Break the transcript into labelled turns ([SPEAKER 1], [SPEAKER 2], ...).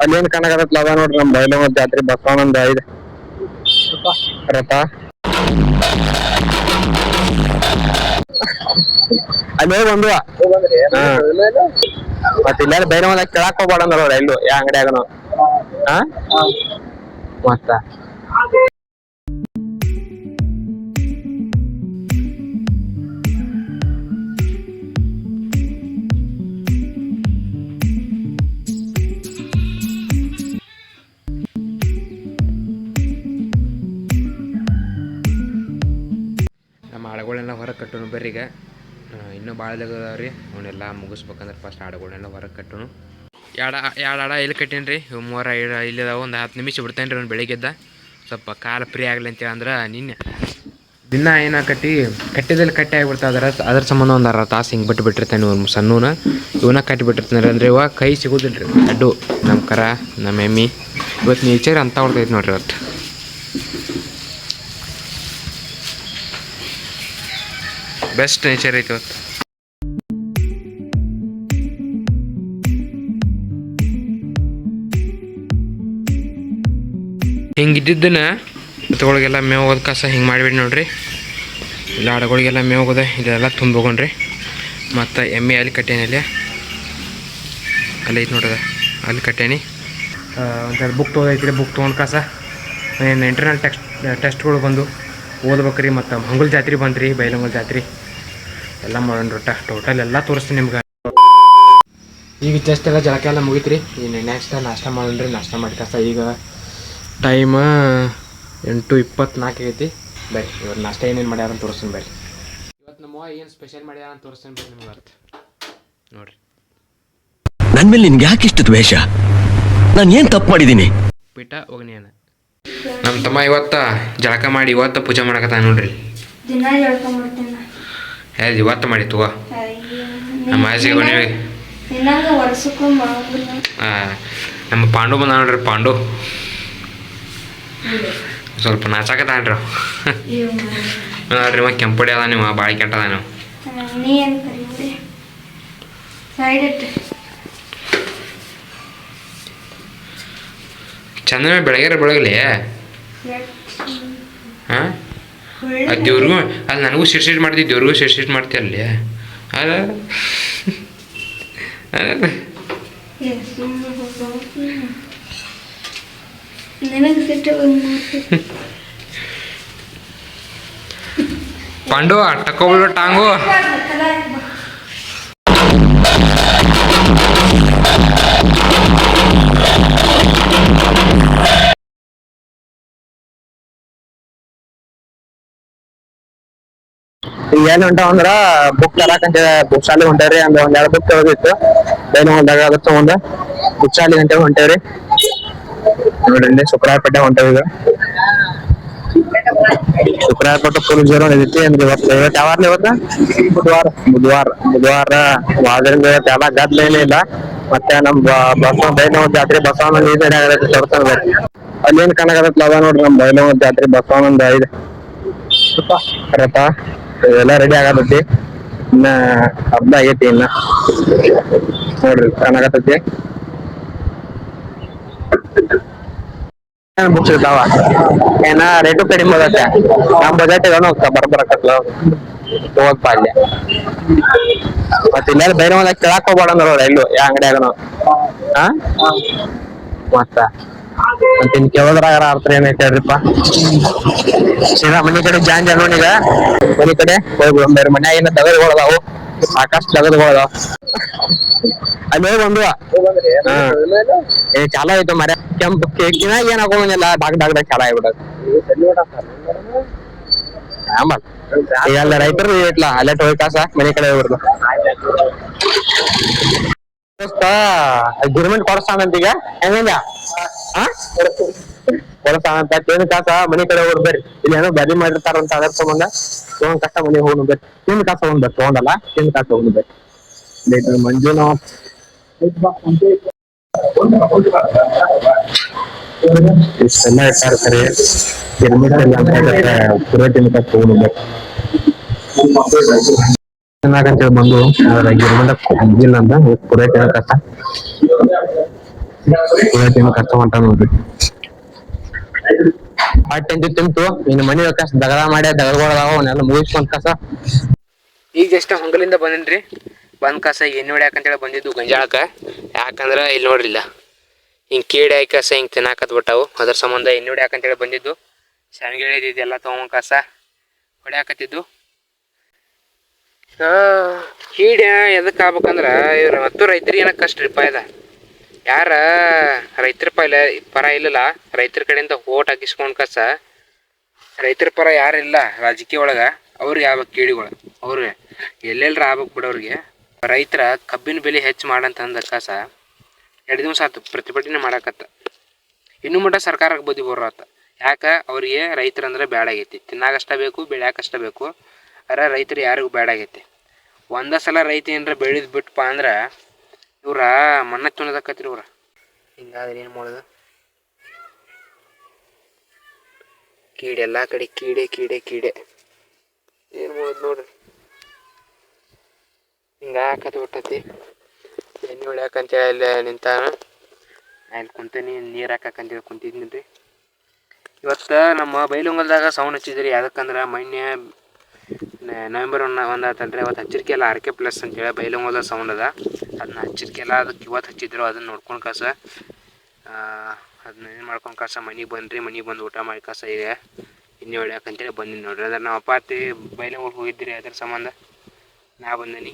[SPEAKER 1] ಅಲ್ಲಿ ಏನ್ ಕಾಣಕತ್ತಲ್ಲ ಅದ ನೋಡ್ರಿ ನಮ್ ಬೈಲಮ್ಮ ಜಾತ್ರೆ ಬಸವಣ್ಣಂದ ಇದೆ ರಥ ಅಲ್ಲಿ ಬಂದ್ವ ಮತ್ತ ಇಲ್ಲ ಬೈಲಮ್ಮ ಕೇಳಾಕ್ ಹೋಗ್ಬೇಡ ಅಂದ್ರ ಎಲ್ಲೂ ಯಾ ಅಂಗಡಿಯಾಗನು ಹಾ ಮತ್ತ ನಮ್ಮ ಆಳುಗಳೆಲ್ಲ ಹೊರಗೆ ಕಟ್ಟೋನು ಬರ್ರಿ ಈಗ ಇನ್ನೂ ಭಾಳ ಅದಾವ್ರಿ ಅವನ್ನೆಲ್ಲ ಮುಗಿಸ್ಬೇಕಂದ್ರೆ ಫಸ್ಟ್ ಆಡುಗಳನ್ನೆಲ್ಲ ಹೊರಗೆ ಕಟ್ಟೋನು ಎರಡು ಆಡ ಇಲ್ಲಿ ಕಟ್ಟೀನಿ ರೀ ಮೂವರ ಇಲ್ಲಿ ಅದಾವ ಒಂದು 10 ನಿಮಿಷ ಬಿಡ್ತೇನೆ ರೀ ಅವ್ನು ಬೆಳಿಗ್ಗೆದ್ದ ಸ್ವಲ್ಪ ಕಾಲು ಫ್ರೀ ಆಗಲಿ ಅಂತೇಳಿ ಅಂದ್ರೆ ನಿನ್ನೆ ದಿನ ಏನ ಕಟ್ಟಿದಲ್ಲಿ ಕಟ್ಟಿ ಆಗಿಬಿಡ್ತಾ ಅದ್ರ ಸಂಬಂಧ ಒಂದು ಅರ್ಧ ತಾಸು ಹಿಂಗೆ ಬಿಟ್ಟಿರ್ತೇನೆ ಇವ್ನು ಸಣ್ಣನ ಇವನ್ನ ಕಟ್ಟಿಬಿಟ್ಟಿರ್ತಾನೆ ಅಂದರೆ ಇವಾಗ ಕೈ ಸಿಗೋದಿಲ್ಲ ರೀ ಅಡ್ಡು ನಮ್ಮ ಕರ ನಮ್ಮ ಎಮ್ಮಿ ಇವತ್ತು ನೇಚರ್ ಅಂತ ಹೊಡ್ತೈತೆ ನೋಡ್ರಿ ಇವತ್ತು ಬೆಸ್ಟ್ ನೇಚರ್ ಐತಿ ಇವತ್ತು ಹಿಂಗೆ ಇದ್ದಿದ್ದನ್ನ ಎತ್ತುಗಳಿಗೆಲ್ಲ ಮೇವು ಹೋಗೋದು ಕಸ ಹಿಂಗೆ ಮಾಡಿಬಿಟ್ಟು ನೋಡ್ರಿ ಇಲ್ಲ ಆಡುಗಳಿಗೆಲ್ಲ ಮೇವು ಹೋಗೋದೆ ಇದೆಲ್ಲ ತುಂಬೋಗೊಂಡ್ರಿ ಮತ್ತು ಎಮ್ಮೆ ಅಲ್ಲಿ ಕಟ್ಟೇನಿ ಅಲ್ಲಿ ಐತೆ ನೋಡ್ರಿ ಅಲ್ಲಿ ಕಟ್ಟೇನಿ ಒಂಥರ ಬುಕ್ ತೊಗೊಂಡೈತಿ ಬುಕ್ ತೊಗೊಂಡು ಕಸ ಇಂಟರ್ನಲ್ ಟೆಸ್ಟ್ಗಳು ಬಂದು ಓದ್ಬೇಕ್ರಿ ಮತ್ತು ಮಂಗಲ್ ಜಾತ್ರೆ ಬಂದ್ರಿ ಬೈಲಂಗಲ್ ಜಾತ್ರೆ ಎಲ್ಲ ಮಾಡೋಣ ಟೋಟಲ್ ಎಲ್ಲ ತೋರಿಸ್ತೀನಿ ನಿಮ್ಗೆ ಈಗ ಜಸ್ಟ್ ಎಲ್ಲ ಜಳಕ ಎಲ್ಲ ಮುಗಿತ್ರಿ ಈಗ ನೆಕ್ಸ್ಟ್ ನಾಷ್ಟ ಮಾಡೋಣ್ರಿ ನಾಷ್ಟ ಮಾಡಿ ಕಸ ಈಗ ಟೈಮ್ 8:24 ಆಗೈತಿ ಬರ್ರಿ ಇವತ್ತು ನಾಷ್ಟ ಏನೇನು ಮಾಡ್ಯಾರ ಅಂತ ತೋರಿಸ್ತೀನಿ ಬರ್ರಿ ಇವತ್ತು ನಮ್ಮ ಏನು ಸ್ಪೆಷಲ್ ಮಾಡ್ಯಾರ ಅಂತ ತೋರಿಸ್ತೀನಿ ಬರ್ರಿ ನಿಮ್ಗೆ ಅರ್ಥ ನೋಡ್ರಿ
[SPEAKER 2] ನನ್ನ ಮೇಲೆ ನಿನ್ಗೆ ಯಾಕೆ ಇಷ್ಟು ದ್ವೇಷ ನಾನು ಏನು ತಪ್ಪು ಮಾಡಿದ್ದೀನಿ
[SPEAKER 1] ಪೀಠ ಒಗ್ನಿಯನ ನಮ್ಮ ತಮ್ಮ ಇವತ್ತು ಜಳಕ ಮಾಡಿ ಇವತ್ತು ಪೂಜೆ ಮಾಡಕತ್ತ ನೋಡ್ರಿ ಇವತ್ತು ಮಾಡಿ ತಗೋ ನಮ್ಮ ಆಸೆಗೆ ನಮ್ಮ ಪಾಂಡು ಬಂದ ನೋಡ್ರಿ ಪಾಂಡು ಸ್ವಲ್ಪ ನಾಚಾಕತ್ತಾನ್ರಿ ನೋಡ್ರಿ ಇವ ಕೆಂಪುಡಿ ಅದ ನೀವು ಭಾಳ ಕೆಟ್ಟದ ನೀವು ಚಂದ ಬೆಳಗ್ಲಿ ಹಾಂ ಅದು ದೇವ್ರಿಗೂ ಅದು ನನಗೂ ಸಿಟ್ ಮಾಡ್ತೀವಿ ದೇವ್ರಿಗೂ ಸಿಟ್ ಮಾಡ್ತೀಯಲ್ಲಿ ಅದ ಪಾಂಡು ಟಕ್ಕೋಬಿಡು ಟಾಂಗು ಈಗ ಏನು ಹೊಂಟಾವ ಅಂದ್ರ ಬುಕ್ ತರಾಕಂತ ಬುಕ್ ಶಾಲೆ ಹೊಂಟೇವ್ರಿ ಅಂದ್ರ ಒಂದ್ 2 ಬುಕ್ ತಗೋದಿತ್ತು ಬೇರೆ ಒಂದಾಗ ಅದ್ರ ತಗೊಂಡ ಬುಕ್ ಶಾಲೆ ಗಂಟೆ ಹೊಂಟೇವ್ರಿ ನೋಡ್ರಿ ಶುಕ್ರವಾರಪೇಟೆ ಹೊಂಟೇವ್ ಈಗ ಶುಕ್ರವಾರಪೇಟೆ ಫುಲ್ ಜೋರ ನಡೀತಿ ಅಂದ್ರೆ ಇವತ್ತು ಯಾವಾರ್ಲಿ ಇವತ್ತ ಬುಧವಾರ ವಾರದಿಂದ ಎಲ್ಲ ಗದ್ಲ ಏನೇ ಇಲ್ಲ ಮತ್ತೆ ನಮ್ ಬಸವನ ಜಾತ್ರೆ ಬಸವನ ಈ ಸೈಡ್ ಆಗತ್ತೆ ತೋರ್ಸೋಣ ಅಲ್ಲಿ ಏನ್ ಕಾಣಕತ್ತಲ್ಲ ಅದ ನೋಡ್ರಿ ನಮ್ ಬೈಲಮ್ಮ ಜಾತ್ರೆ ಬಸವನಂದ ಇದೆ ರಥ ಎಲ್ಲ ರೆಡಿ ಆಗತೈತಿ ಇನ್ನ ಅರ್ಧ ಆಗೈತಿ ಇನ್ನ ನೋಡ್ರಿ ಕಾಣಕತ್ತೈತಿ ಬುಕ್ಸ್ ಇರ್ತಾವ ಏನ ರೇಟು ಕಡಿಮೆ ಬರುತ್ತೆ ನಮ್ ಬಜೆಟ್ ಹೋಗ್ತಾ ಬರ್ಬರಕತ್ಲ ಹೋಗಪ್ಪ ಅಲ್ಲಿ ಮತ್ತೆ ಇಲ್ಲ ಬೈರವಲ್ಲ ಕೇಳಾಕ್ ಹೋಗ್ಬೇಡ ಅಂದ್ರ ಎಲ್ಲೂ ಯಾ ಅಂಗಡಿಯಾಗನು ಹಾ ಮತ್ತ ಮತ್ತೆ ಇನ್ ಕೇಳೋದ್ರಾಗ ಅರ್ಥ ಏನೈತೆ ಹೇಳ್ರಿಪ್ಪ ಸೀದಾ ಮನಿ ಕಡೆ ಜಾನ್ ನೋಡಿಗ ಮನಿ ಕಡೆ ಹೋಗ್ಬಿಡ ಬೇರೆ ಮನ್ಯಾಗ ಏನ ದಗದ್ಗಳದಾವು ಸಾಕಷ್ಟು ದಗದ್ಗಳದಾವ ಅಲ್ಲಿ ಹೋಗಿ ಬಂದ್ವ ಚಾಲ ಆಯ್ತು ಮರ ಕೆಂಪು ಕೇಕಿನಾಗ ಏನ್ ಹಾಕೋಂಗಿಲ್ಲ ಡಾಕ್ ಚಾಲ ಆಗ್ಬಿಡೋದು ಈಗ ರೈತರು ಇಟ್ಲ ಅಲ್ಲೇ ಹೋಗಿ ಕಾಸ ಮನೆ ಕಡೆ ಹೋಗ್ಬಿಡ್ದು ಗಿರ್ಮೆಂಟ್ ಕೊಡಸ್ತಾನಂತ ಈಗ ಹೆಂಗ ಕೊಡಸ್ತಾನಂತ ಕೇಂದ್ರ ಕಾಸ ಮನೆ ಕಡೆ ಹೋಗ್ಬರ್ರಿ ಇಲ್ಲಿ ಏನೋ ಬದಿ ಮಾಡಿರ್ತಾರಂತ ಅದರ ಸಂಬಂಧ ತಗೊಂಡ್ ಕಷ್ಟ ಮನೆ ಹೋಗಿ ಬರ್ರಿ ಕೇಂದ್ರ ಕಾಸ ಹೋಗ್ಬೇಕು ತಗೊಂಡಲ್ಲ ಕೇಂದ್ರ ಕಾಸ ಹೋಗಿ ಬರ್ರಿ ಮಂಜುನಾಥ್ ಇಷ್ಟೆಲ್ಲ ಇರ್ತಾರೆ ಗಿರ್ಮೆಂಟ್ ಎಲ್ಲ ಪುರೋಟಿನ ಕಾಸ ತಗೊಂಡ್ಬೇಕು ಚೆನ್ನಾಗಂತೇಳಿ ಬಂದು ಗಿರ್ಮೆಂಟ್ ಮುಗಿಲ್ಲ ಅಂತ ಪುರೋಟಿನ ಕಾಸ ಇವತ್ತೇನು ಕಷ್ಟ ಹೊಂಟ ನೋಡ್ರಿ. ಹೊಟ್ಟೆ ತಿಂತು ಇನ್ನು ಮನೆ ಕಸ ದಗದ ಮಾಡಿ ದಗದಗೊಳದಾವ ಅವನ್ನೆಲ್ಲ ಮುಗಿಸ್ಕೊಂಡ್ ಕಸ ಈಗ ಜಸ್ಟ್ ಹೊಂಗಲಿಂದ ಬಂದಿನ್ರಿ. ಬಂದ್ ಕಸ ಎಣ್ಣೆ ಹೊಡ್ಯಾಕಂತೇಳಿ ಬಂದಿದ್ದು ಗಂಜಾಳಕ್ಕೆ. ಯಾಕಂದ್ರೆ ಇಲ್ಲಿ ನೋಡ್ರಿಲ್ಲ ಹಿಂಗೆ ಕೀಡೆ ಹಾಕಿ ಕಸ ಹಿಂಗೆ ತಿನ್ನಾಕತ್ ಬಿಟ್ಟಾವು. ಅದ್ರ ಸಂಬಂಧ ಎಣ್ಣೆ ಹೊಡ್ಯಾಕಂತೇಳಿ ಬಂದಿದ್ದು. ಶಾವಿಗೆ ಇದೆಲ್ಲ ತೊಗೊಂಡ್ ಕಸ ಹೊಡ್ಯಾಕತ್ತಿದ್ದು. ಕೀಡೆ ಎದಕ್ಕೆ ಆಗ್ಬೇಕಂದ್ರೆ ಇವ್ರು ಮತ್ತು ರೈತರಿಗೆ ಏನಕ್ಕೆ ಕಷ್ಟ ರೀ ಪಾಯ್ದ. ಯಾರ ರೈತರ ಪರ ಇಲ್ಲಲ್ಲ, ರೈತರ ಕಡೆಯಿಂದ ಓಟ್ ಹಾಕಿಸ್ಕೊಂಡು ಕಸ ರೈತರ ಪರ ಯಾರಿಲ್ಲ ರಾಜಕೀಯ ಒಳಗೆ ಅವ್ರಿಗೆ ಆಗ್ಬೇಕು ಕೀಡಿಗಳು. ಅವ್ರಿಗೆ ಎಲ್ಲೆಲ್ರ ಆಗ್ಬೇಕು ಬಿಡೋರಿಗೆ. ರೈತರ ಕಬ್ಬಿನ ಬೆಲೆ ಹೆಚ್ಚು ಮಾಡಂತಂದ ಕಸ 2 ದಿವಸ ಆಯ್ತು ಪ್ರತಿಭಟನೆ ಮಾಡಾಕತ್ತ. ಇನ್ನೂ ಮಟ್ಟ ಸರ್ಕಾರಕ್ಕೆ ಬುದ್ಧಿ ಬರೋತ್ತ. ಯಾಕೆ ಅವ್ರಿಗೆ ರೈತರಂದ್ರೆ ಬ್ಯಾಡಾಗೈತಿ. ತಿನ್ನಾಗಷ್ಟ ಬೇಕು, ಬೆಳ್ಯಾಕಷ್ಟ ಬೇಕು. ಅರ ರೈತರು ಯಾರಿಗೂ ಬ್ಯಾಡಾಗೈತಿ. ಒಂದೇ ಸಲ ರೈತ ಏನಾರ ಬೆಳೆದು ಬಿಟ್ಟಪ್ಪ ಅಂದ್ರೆ ಇವ್ರ ಮಣ್ಣ ತುಣದಕ್ಕತ್ರಿ ಇವ್ರ. ಹಿಂಗಾದ್ರೆ ಏನು ಮಾಡೋದು? ಕೀಡೆ ಎಲ್ಲ ಕಡೆ ಕೀಡೆ ಕೀಡೆ ಕೀಡೆ ಏನು ಮಾಡೋದು ನೋಡ್ರಿ. ಹಿಂಗೆ ಹಾಕತ್ ಬಿಟ್ಟತಿ. ಎಣ್ಣೆ ಹೊಡ್ಯಾಕಂತೇಳಿ ಅಲ್ಲಿ ನಿಂತಾನ. ಅಲ್ಲಿ ಕುಂತೀನಿ ನೀರು ಹಾಕಂತೇಳಿ ಕುಂತಿದ್ದೀನಿ ರೀ. ಇವತ್ತು ನಮ್ಮ ಬೈಲುಂಗಲ್ದಾಗ ಸೌಂಡ್ ಹಚ್ಚಿದ್ರಿ. ಯಾಕಂದ್ರೆ ಮೊನ್ನೆ ನವೆಂಬರ್ 1 ಆತಲ್ರಿ. ಅವತ್ತು ಹಚ್ಚಿರ್ಕೆಲ್ಲ RK+ ಅಂತೇಳಿ ಬೈಲುಂಗಲ್ದಾಗ ಸೌಂಡ್ ಅದ. ಅದನ್ನ ಹಚ್ಚಿರ್ಕೆಲ್ಲ ಅದಕ್ಕೆ ಇವತ್ತು ಹಚ್ಚಿದ್ರು. ಅದನ್ನ ನೋಡ್ಕೊಂಡು ಕಸ ಅದನ್ನ ಏನು ಮಾಡ್ಕೊಂಡು ಕಸ ಮನೆಗೆ ಬಂದ್ರಿ. ಮನೆಗೆ ಬಂದು ಊಟ ಮಾಡಿ ಕಸ ಇದೆ ಎಣ್ಣೆ ಹೊಡ್ಯಾಕಂತೇಳಿ ಬಂದಿನಿ ನೋಡ್ರಿ. ಅದ್ರ ನಮ್ಮ ಅಪ್ಪಾತಿ ಬೈಲುಂಗಲ್ಗೆ ಹೋಗಿದ್ರಿ. ಅದ್ರ ಸಂಬಂಧ ನಾ ಬಂದೀನಿ.